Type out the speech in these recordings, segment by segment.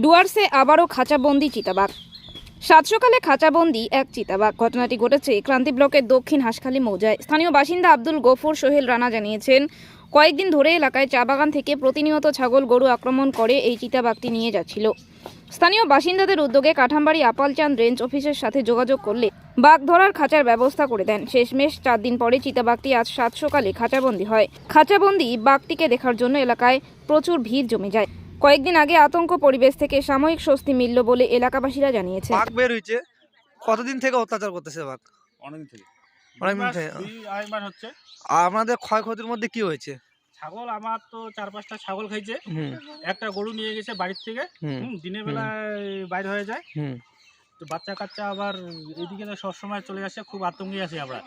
ডুয়ার্সে আবারও খাঁচাবন্দি চিতাবাঘ। সাত সকালে খাঁচাবন্দি এক চিতাবাঘ। ঘটনাটি ঘটেছে ক্রান্তি ব্লকের দক্ষিণ হাঁসখালী মৌজায়। স্থানীয় বাসিন্দা আব্দুল গফুর সোহেল রানা জানিয়েছেন, কয়েকদিন ধরে এলাকায় চা বাগান থেকে প্রতিনিয়ত ছাগল গরু আক্রমণ করে এই চিতাবাঘটি নিয়ে যাচ্ছিল। স্থানীয় বাসিন্দাদের উদ্যোগে কাঠামবাড়ি আপালচাঁদ রেঞ্জ অফিসের সাথে যোগাযোগ করলে বাঘ ধরার খাঁচার ব্যবস্থা করে দেন। শেষমেশ 4 দিন পরে চিতাবাঘটি আজ সাত সকালে খাঁচাবন্দি হয়। খাঁচাবন্দি বাঘটিকে দেখার জন্য এলাকায় প্রচুর ভিড় জমে যায়। কয়েকদিন আগে আতঙ্ক পরিবেশ থেকে সাময়িক স্বস্তি মিলল বলে এলাকাবাসীরা জানিয়েছে। বাঘ বের হয়েছে, কতদিন থেকে অত্যাচার করতেছে বাঘ? অনেকদিন থেকে, অনেকদিন থেকে। 2-2.5 মাস হচ্ছে। আর আপনাদের ক্ষয়ক্ষতির মধ্যে কি হয়েছে? ছাগল আমার তো 4-5টা ছাগল খাইছে, হুম একটা গরু নিয়ে গেছে বাড়ির থেকে। দিনের বেলায় বাইরে হয়ে যায়, হুম তো বাচ্চা কাচ্চা আবার এইদিকে তো সবসময় চলে আসে, খুব আতঙ্কে আছি আমরা।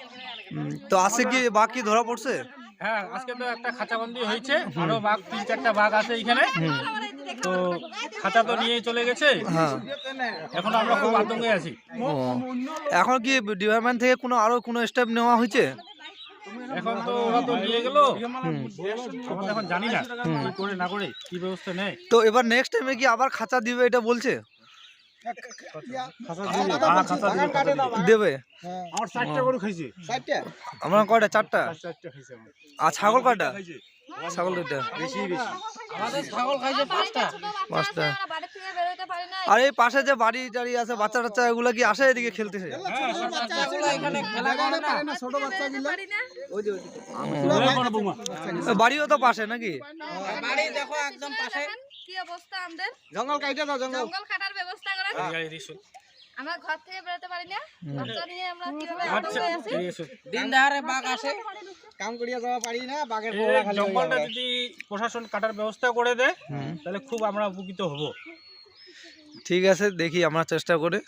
তো আজকে কি বাঘ কি ধরা পড়ছে? হ্যাঁ, আজকে তো একটা খাঁচাবন্দি হয়েছে, আরো বাঘ 3-4টা বাঘ আছে এখানে। তো খাঁচা তো নিয়ে চলে গেছে, হ্যাঁ। এখন আমরা খুব আতঙ্কে আছি। ও, এখন কি ডিপার্টমেন্ট থেকে আরো কোনো স্টেপ নেওয়া হয়েছে? এখন তো ওরা তো নিয়ে গেল, আমরা এখন জানি না কি করে না করে কি ব্যবস্থা নেয়। তো এবার নেক্সট টাইমে কি আবার খাঁচা দিবে এটা বলছে? দেবে। আমার 4টা গরু খাইছে। আমরা কয়টা? 4টা। 4টা খাইছে আমার। আর ছাগল কয়টা? ছাগল দুইটা। বেশি আমাদের ছাগল খাইছে 5টা। 5টা। আর এই পাশে যে বাড়ি টাড়ি আছে, বাচ্চা টাচ্চা এগুলো কি আসে এদিকে খেলতেছে? বাচ্চাগুলো এখানে খেলা করে না, ছোট বাচ্চাগুলো। বাড়িও তো পাশে নাকি? বাড়ি দেখো একদম পাশে। কি অবস্থা আমাদের? জঙ্গল কাইটা দাও, জঙ্গল কাটার ব্যবস্থা করা। আমরা ঘর থেকে বেরোতে পারি না, বাচ্চা নিয়ে আমরা কিভাবে আটকে আছি? দিন দাহারে বাঘ আসে, কাম করিয়া যাওয়া পারি না, বাঘের পোড়া খালি জঙ্গলটা যদি প্রশাসন কাটার ব্যবস্থা করে দেয় তাহলে খুব আমরা উপকৃত হব। ঠিক আছে, দেখি আমরা চেষ্টা করে।